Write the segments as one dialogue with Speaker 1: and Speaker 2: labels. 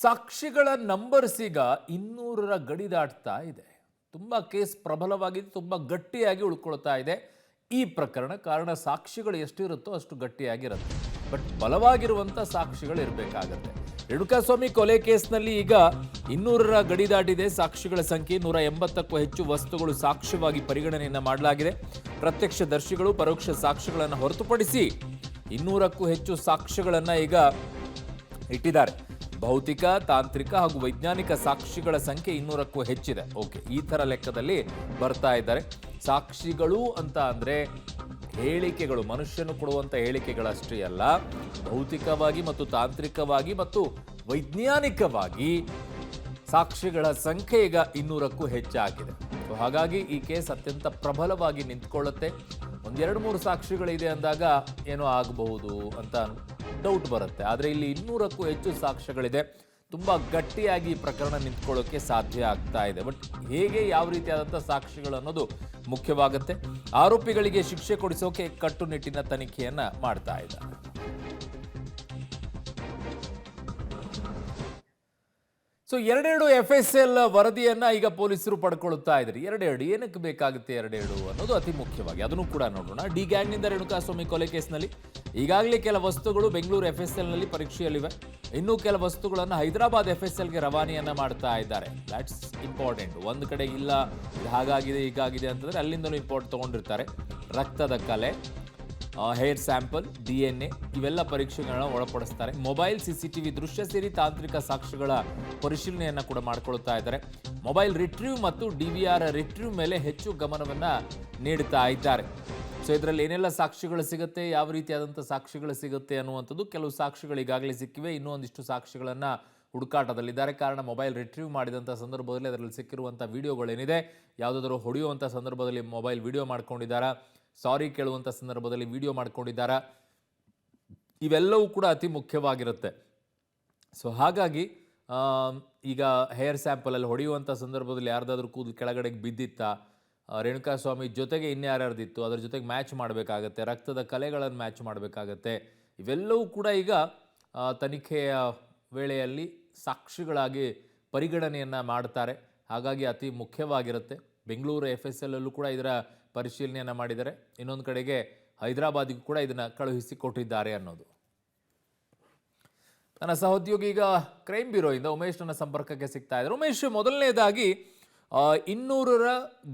Speaker 1: ಸಾಕ್ಷಿಗಳ numbers ಈಗ 200ರ ಗಡಿ ದಾಟ್ತಾ ಇದೆ. ತುಂಬ ಕೇಸ್ ಪ್ರಬಲವಾಗಿದೆ, ತುಂಬ ಗಟ್ಟಿಯಾಗಿ ಉಳ್ಕೊಳ್ತಾ ಇದೆ ಈ ಪ್ರಕರಣ. ಕಾರಣ ಸಾಕ್ಷಿಗಳು ಎಷ್ಟಿರುತ್ತೋ ಅಷ್ಟು ಗಟ್ಟಿಯಾಗಿರುತ್ತೆ, ಬಟ್ ಬಲವಾಗಿರುವಂಥ ಸಾಕ್ಷಿಗಳು ಇರಬೇಕಾಗತ್ತೆ. ರೇಣುಕಾಸ್ವಾಮಿ ಕೊಲೆ ಕೇಸ್ನಲ್ಲಿ ಈಗ 200ರ ಗಡಿ ದಾಟಿದೆ. ಸಾಕ್ಷಿಗಳ ಸಂಖ್ಯೆ 180ಕ್ಕೂ ಹೆಚ್ಚು ವಸ್ತುಗಳು ಸಾಕ್ಷ್ಯವಾಗಿ ಪರಿಗಣನೆಯನ್ನು ಮಾಡಲಾಗಿದೆ. ಪ್ರತ್ಯಕ್ಷದರ್ಶಿಗಳು, ಪರೋಕ್ಷ ಸಾಕ್ಷ್ಯಗಳನ್ನು ಹೊರತುಪಡಿಸಿ 200ಕ್ಕೂ ಹೆಚ್ಚು ಸಾಕ್ಷ್ಯಗಳನ್ನು ಈಗ ಇಟ್ಟಿದ್ದಾರೆ. ಭೌತಿಕ, ತಾಂತ್ರಿಕ ಹಾಗೂ ವೈಜ್ಞಾನಿಕ ಸಾಕ್ಷಿಗಳ ಸಂಖ್ಯೆ 200ಕ್ಕೂ ಹೆಚ್ಚಿದೆ. ಓಕೆ, ಈ ಥರ ಲೆಕ್ಕದಲ್ಲಿ ಬರ್ತಾ ಇದ್ದಾರೆ. ಸಾಕ್ಷಿಗಳು ಅಂತ ಅಂದರೆ ಹೇಳಿಕೆಗಳು, ಮನುಷ್ಯನು ಕೊಡುವಂಥ ಹೇಳಿಕೆಗಳಷ್ಟೇ ಅಲ್ಲ, ಭೌತಿಕವಾಗಿ ಮತ್ತು ತಾಂತ್ರಿಕವಾಗಿ ಮತ್ತು ವೈಜ್ಞಾನಿಕವಾಗಿ ಸಾಕ್ಷಿಗಳ ಸಂಖ್ಯೆ ಈಗ 200ಕ್ಕೂ ಹೆಚ್ಚಾಗಿದೆ. ಸೊ ಹಾಗಾಗಿ ಈ ಕೇಸ್ ಅತ್ಯಂತ ಪ್ರಬಲವಾಗಿ ನಿಂತ್ಕೊಳ್ಳುತ್ತೆ. ಒಂದೆರಡು ಮೂರು ಸಾಕ್ಷಿಗಳಿದೆ ಅಂದಾಗ ಏನೋ ಆಗಬಹುದು ಅಂತ ಡೌಟ್ ಬರುತ್ತೆ. ಆದರೆ ಇಲ್ಲಿ 200ಕ್ಕೂ ಹೆಚ್ಚು ಸಾಕ್ಷ್ಯಗಳಿದೆ. ತುಂಬ ಗಟ್ಟಿಯಾಗಿ ಈ ಪ್ರಕರಣ ನಿಂತ್ಕೊಳ್ಳೋಕ್ಕೆ ಸಾಧ್ಯ ಆಗ್ತಾ ಇದೆ. ಬಟ್ ಹೇಗೆ, ಯಾವ ರೀತಿಯಾದಂಥ ಸಾಕ್ಷಿಗಳು ಅನ್ನೋದು ಮುಖ್ಯವಾಗುತ್ತೆ. ಆರೋಪಿಗಳಿಗೆ ಶಿಕ್ಷೆ ಕೊಡಿಸೋಕೆ ಕಟ್ಟುನಿಟ್ಟಿನ ತನಿಖೆಯನ್ನ ಮಾಡ್ತಾ ಇದ್ದಾರೆ. ಸೊ ಎರಡೆರಡು FSL ವರದಿಯನ್ನ ಈಗ ಪೊಲೀಸರು ಪಡ್ಕೊಳ್ತಾ ಇದ್ದಾರೆ. ಎರಡೆರಡು ಏನಕ್ಕೆ ಬೇಕಾಗುತ್ತೆ ಎರಡೆರಡು ಅನ್ನೋದು ಅತಿ ಮುಖ್ಯವಾಗಿ, ಅದನ್ನು ಕೂಡ ನೋಡೋಣ. ಡಿ ಗ್ಯಾಂಗ್ನಿಂದ ರೇಣುಕಾಸ್ವಾಮಿ ಕೊಲೆ ಕೇಸ್ನಲ್ಲಿ ಈಗಾಗಲೇ ಕೆಲ ವಸ್ತುಗಳು ಬೆಂಗಳೂರು FSLನಲ್ಲಿ ಪರೀಕ್ಷೆಯಲ್ಲಿವೆ. ಇನ್ನೂ ಕೆಲ ವಸ್ತುಗಳನ್ನು ಹೈದರಾಬಾದ್ FSLಗೆ ರವಾನೆಯನ್ನ ಮಾಡ್ತಾ ಇದ್ದಾರೆ. That's important. ಒಂದು ಕಡೆ ಇಲ್ಲ ಇದು ಹಾಗಾಗಿದೆ ಹೀಗಾಗಿದೆ ಅಂತಂದ್ರೆ ಅಲ್ಲಿಂದಲೂ ಇಂಪಾರ್ಟ್ ತಗೊಂಡಿರ್ತಾರೆ. ರಕ್ತದ ಕಲೆ, ಹೇರ್ ಸ್ಯಾಂಪಲ್, DNA ಇವೆಲ್ಲ ಪರೀಕ್ಷೆಗಳನ್ನ ಒಳಪಡಿಸ್ತಾರೆ. ಮೊಬೈಲ್, CCTV ದೃಶ್ಯ ಸೇರಿ ತಾಂತ್ರಿಕ ಸಾಕ್ಷ್ಯಗಳ ಪರಿಶೀಲನೆಯನ್ನು ಕೂಡ ಮಾಡ್ಕೊಳ್ತಾ ಇದ್ದಾರೆ. ಮೊಬೈಲ್ ರಿಟ್ರೀವ್ ಮತ್ತು DVR ರಿಟ್ರೀವ್ ಮೇಲೆ ಹೆಚ್ಚು ಗಮನವನ್ನು ನೀಡ್ತಾ ಇದ್ದಾರೆ. ಸೊ ಇದರಲ್ಲಿ ಏನೆಲ್ಲ ಸಾಕ್ಷಿಗಳು ಸಿಗುತ್ತೆ, ಯಾವ ರೀತಿಯಾದಂಥ ಸಾಕ್ಷಿಗಳು ಸಿಗುತ್ತೆ ಅನ್ನುವಂಥದ್ದು, ಕೆಲವು ಸಾಕ್ಷಿಗಳು ಈಗಾಗಲೇ ಸಿಕ್ಕಿವೆ, ಇನ್ನೂ ಒಂದಿಷ್ಟು ಸಾಕ್ಷಿಗಳನ್ನು ಹುಡುಕಾಟದಲ್ಲಿದ್ದಾರೆ. ಕಾರಣ ಮೊಬೈಲ್ ರಿಟ್ರೀವ್ ಮಾಡಿದಂಥ ಸಂದರ್ಭದಲ್ಲಿ ಅದರಲ್ಲಿ ಸಿಕ್ಕಿರುವಂಥ ವಿಡಿಯೋಗಳೇನಿದೆ, ಯಾವುದಾದ್ರೂ ಹೊಡೆಯುವಂಥ ಸಂದರ್ಭದಲ್ಲಿ ಮೊಬೈಲ್ ವಿಡಿಯೋ ಮಾಡ್ಕೊಂಡಿದ್ದಾರಾ, ಸಾರಿ ಕೇಳುವಂಥ ಸಂದರ್ಭದಲ್ಲಿ ವಿಡಿಯೋ ಮಾಡ್ಕೊಂಡಿದ್ದಾರಾ, ಇವೆಲ್ಲವೂ ಕೂಡ ಅತಿ ಮುಖ್ಯವಾಗಿರುತ್ತೆ. ಸೊ ಹಾಗಾಗಿ ಈಗ ಹೇರ್ ಸ್ಯಾಂಪಲಲ್ಲಿ ಹೊಡೆಯುವಂಥ ಸಂದರ್ಭದಲ್ಲಿ ಯಾರ್ದಾದ್ರೂ ಕೂದಲು ಕೆಳಗಡೆಗೆ ಬಿದ್ದಿತ್ತಾ, ರೇಣುಕಾಸ್ವಾಮಿ ಜೊತೆಗೆ ಇನ್ಯಾರ್ದಿತ್ತು, ಅದ್ರ ಜೊತೆಗೆ ಮ್ಯಾಚ್ ಮಾಡಬೇಕಾಗತ್ತೆ, ರಕ್ತದ ಕಲೆಗಳನ್ನು ಮ್ಯಾಚ್ ಮಾಡಬೇಕಾಗತ್ತೆ. ಇವೆಲ್ಲವೂ ಕೂಡ ಈಗ ತನಿಖೆಯ ವೇಳೆಯಲ್ಲಿ ಸಾಕ್ಷಿಗಳಾಗಿ ಪರಿಗಣನೆಯನ್ನು ಮಾಡ್ತಾರೆ. ಹಾಗಾಗಿ ಅತಿ ಮುಖ್ಯವಾಗಿರುತ್ತೆ. ಬೆಂಗಳೂರು FSL ಅಲ್ಲೂ ಕೂಡ ಇದರ ಪರಿಶೀಲನೆಯನ್ನು ಮಾಡಿದ್ದಾರೆ. ಇನ್ನೊಂದು ಕಡೆಗೆ ಹೈದರಾಬಾದಿಗೂ ಕೂಡ ಇದನ್ನು ಕಳುಹಿಸಿ ಕೊಟ್ಟಿದ್ದಾರೆ ಅನ್ನೋದು. ನನ್ನ ಸಹೋದ್ಯೋಗಿ ಈಗ ಕ್ರೈಮ್ ಬ್ಯೂರೋಯಿಂದ ಉಮೇಶ್ ನನ್ನ ಸಂಪರ್ಕಕ್ಕೆ ಸಿಗ್ತಾ ಇದ್ದಾರೆ. ಉಮೇಶ್, ಮೊದಲನೇದಾಗಿ 200ರ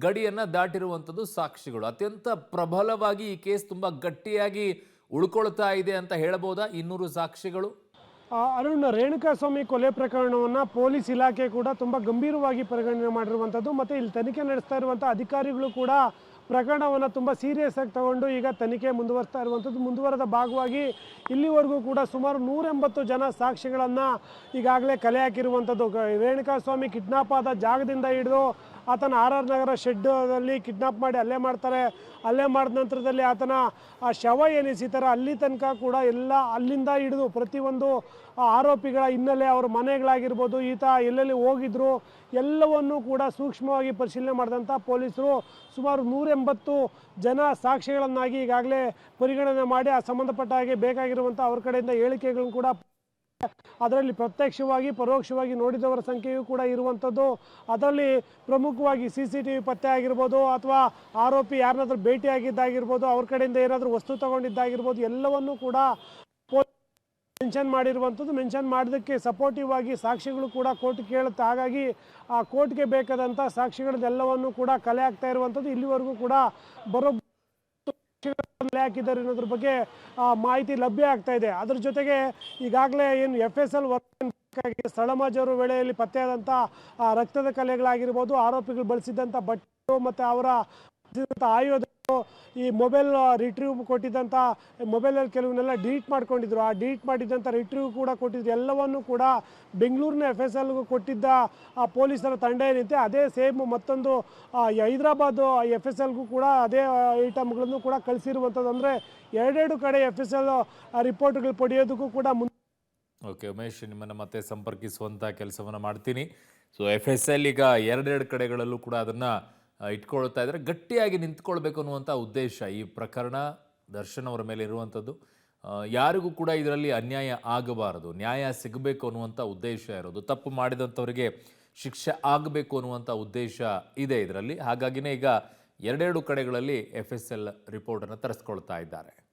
Speaker 1: ಗಡಿಯನ್ನು ದಾಟಿರುವಂಥದ್ದು ಸಾಕ್ಷಿಗಳು ಅತ್ಯಂತ ಪ್ರಬಲವಾಗಿ ಈ ಕೇಸ್ ತುಂಬ ಗಟ್ಟಿಯಾಗಿ ಉಳ್ಕೊಳ್ತಾ ಇದೆ ಅಂತ ಹೇಳ್ಬೋದಾ 200 ಸಾಕ್ಷಿಗಳು?
Speaker 2: ಅರುಣ್, ರೇಣುಕಾಸ್ವಾಮಿ ಕೊಲೆ ಪ್ರಕರಣವನ್ನು ಪೊಲೀಸ್ ಇಲಾಖೆ ಕೂಡ ತುಂಬ ಗಂಭೀರವಾಗಿ ಪರಿಗಣನೆ ಮಾಡಿರುವಂಥದ್ದು, ಮತ್ತು ಇಲ್ಲಿ ತನಿಖೆ ನಡೆಸ್ತಾ ಇರುವಂಥ ಅಧಿಕಾರಿಗಳು ಕೂಡ ಪ್ರಕರಣವನ್ನು ತುಂಬ ಸೀರಿಯಸ್ ಆಗಿ ತಗೊಂಡು ಈಗ ತನಿಖೆ ಮುಂದುವರಿಸ್ತಾ ಇರುವಂಥದ್ದು. ಮುಂದುವರೆದ ಭಾಗವಾಗಿ ಇಲ್ಲಿವರೆಗೂ ಕೂಡ ಸುಮಾರು 180 ಜನ ಸಾಕ್ಷಿಗಳನ್ನು ಈಗಾಗಲೇ ಕಲೆ ಹಾಕಿರುವಂಥದ್ದು. ರೇಣುಕಾಸ್ವಾಮಿ ಕಿಡ್ನಾಪ್ ಆದ ಜಾಗದಿಂದ ಹಿಡಿದು ಆತನ RR ನಗರ ಶೆಡ್ಡಲ್ಲಿ ಕಿಡ್ನಾಪ್ ಮಾಡಿ ಹಲ್ಲೆ ಮಾಡ್ತಾರೆ. ಹಲ್ಲೆ ಮಾಡಿದ ನಂತರದಲ್ಲಿ ಆತನ ಶವ ಏನಿಸಿತಾರೆ ಅಲ್ಲಿ ತನಕ ಕೂಡ ಎಲ್ಲ ಅಲ್ಲಿಂದ ಹಿಡಿದು ಪ್ರತಿಯೊಂದು ಆರೋಪಿಗಳ ಹಿನ್ನೆಲೆ, ಅವರ ಮನೆಗಳಾಗಿರ್ಬೋದು, ಈತ ಎಲ್ಲೆಲ್ಲಿ ಹೋಗಿದ್ರು ಎಲ್ಲವನ್ನೂ ಕೂಡ ಸೂಕ್ಷ್ಮವಾಗಿ ಪರಿಶೀಲನೆ ಮಾಡಿದಂಥ ಪೊಲೀಸರು ಸುಮಾರು 180 ಜನ ಸಾಕ್ಷಿಗಳನ್ನಾಗಿ ಈಗಾಗಲೇ ಪರಿಗಣನೆ ಮಾಡಿ ಆ ಸಂಬಂಧಪಟ್ಟ ಹಾಗೆ ಬೇಕಾಗಿರುವಂಥ ಅವ್ರ ಕಡೆಯಿಂದ ಹೇಳಿಕೆಗಳನ್ನು ಕೂಡ ಅದರಲ್ಲಿ ಪ್ರತ್ಯಕ್ಷವಾಗಿ ಪರೋಕ್ಷವಾಗಿ ನೋಡಿದವರ ಸಂಖ್ಯೆಯೂ ಕೂಡ ಇರುವಂಥದ್ದು. ಅದರಲ್ಲಿ ಪ್ರಮುಖವಾಗಿ CCTV ಪತ್ತೆ ಆಗಿರ್ಬೋದು, ಅಥವಾ ಆರೋಪಿ ಯಾರನ್ನಾದ್ರೂ ಭೇಟಿಯಾಗಿದ್ದಾಗಿರ್ಬೋದು, ಅವ್ರ ಕಡೆಯಿಂದ ಏನಾದರೂ ವಸ್ತು ತಗೊಂಡಿದ್ದಾಗಿರ್ಬೋದು, ಎಲ್ಲವನ್ನೂ ಕೂಡ ಮೆನ್ಷನ್ ಮಾಡಿರುವಂಥದ್ದು. ಮೆನ್ಷನ್ ಮಾಡೋದಕ್ಕೆ ಸಪೋರ್ಟಿವ್ ಆಗಿ ಸಾಕ್ಷಿಗಳು ಕೂಡ ಕೋರ್ಟ್ ಕೇಳುತ್ತೆ. ಹಾಗಾಗಿ ಆ ಕೋರ್ಟ್ಗೆ ಬೇಕಾದಂಥ ಸಾಕ್ಷಿಗಳನ್ನೆಲ್ಲವನ್ನು ಕೂಡ ಕಲೆ ಹಾಕ್ತಾ ಇರುವಂಥದ್ದು. ಇಲ್ಲಿವರೆಗೂ ಕೂಡ ಕಲೆ ಹಾಕಿದ್ದಾರೆ ಅನ್ನೋದ್ರ ಬಗ್ಗೆ ಮಾಹಿತಿ ಲಭ್ಯ ಆಗ್ತಾ ಇದೆ. ಅದ್ರ ಜೊತೆಗೆ ಈಗಾಗಲೇ ಏನು FSL ಸ್ಥಳ ಮಜೂರು ವೇಳೆಯಲ್ಲಿ ಪತ್ತೆಯಾದಂಥ ರಕ್ತದ ಕಲೆಗಳಾಗಿರ್ಬೋದು, ಆರೋಪಿಗಳು ಬಳಸಿದಂಥ ಬಟ್ಟೆ ಮತ್ತು ಅವರ ಆಯುಧಗಳು, ಈ ಮೊಬೈಲ್ ರಿಟ್ರೀವ್ ಕೊಟ್ಟಿದ್ದಂಥ ಮೊಬೈಲಲ್ಲಿ ಕೆಲವನ್ನೆಲ್ಲ ಡಿಲೀಟ್ ಮಾಡ್ಕೊಂಡಿದ್ರು, ಆ ಡಿಲೀಟ್ ಮಾಡಿದ್ದಂಥ ರಿಟ್ರೀವ್ ಕೂಡ ಕೊಟ್ಟಿದ್ರು. ಎಲ್ಲವನ್ನು ಕೂಡ ಬೆಂಗಳೂರಿನ FSLಗೂ ಕೊಟ್ಟಿದ್ದ ಆ ಪೊಲೀಸರ ತಂಡ ಏನಿದೆ ಅದೇ ಸೇಮ್ ಮತ್ತೊಂದು ಹೈದರಾಬಾದ್ FSLಗೂ ಕೂಡ ಅದೇ ಐಟಮ್ಗಳನ್ನು ಕೂಡ ಕಳಿಸಿರುವಂಥದ್ದು. ಅಂದರೆ ಎರಡೆರಡು ಕಡೆ FSL ರಿಪೋರ್ಟ್ಗಳು ಪಡೆಯೋದಕ್ಕೂ ಕೂಡ
Speaker 1: ಓಕೆ ಉಮೇಶ್, ನಿಮ್ಮನ್ನು ಮತ್ತೆ ಸಂಪರ್ಕಿಸುವಂಥ ಕೆಲಸವನ್ನು ಮಾಡ್ತೀನಿ. ಸೊ FSL ಈಗ ಎರಡೆರಡು ಕಡೆಗಳಲ್ಲೂ ಕೂಡ ಅದನ್ನು ಇಟ್ಕೊಳ್ತಾ ಇದ್ದಾರೆ, ಗಟ್ಟಿಯಾಗಿ ನಿಂತ್ಕೊಳ್ಬೇಕು ಅನ್ನುವಂಥ ಉದ್ದೇಶ ಈ ಪ್ರಕರಣ ದರ್ಶನ್ ಅವರ ಮೇಲೆ ಇರುವಂಥದ್ದು. ಯಾರಿಗೂ ಕೂಡ ಇದರಲ್ಲಿ ಅನ್ಯಾಯ ಆಗಬಾರದು, ನ್ಯಾಯ ಸಿಗಬೇಕು ಅನ್ನುವಂಥ ಉದ್ದೇಶ ಇರೋದು. ತಪ್ಪು ಮಾಡಿದಂಥವರಿಗೆ ಶಿಕ್ಷೆ ಆಗಬೇಕು ಅನ್ನುವಂಥ ಉದ್ದೇಶ ಇದೆ ಇದರಲ್ಲಿ. ಹಾಗಾಗಿನೇ ಈಗ ಎರಡೆರಡು ಕಡೆಗಳಲ್ಲಿ FSL ರಿಪೋರ್ಟನ್ನು ತರಿಸ್ಕೊಳ್ತಾ ಇದ್ದಾರೆ.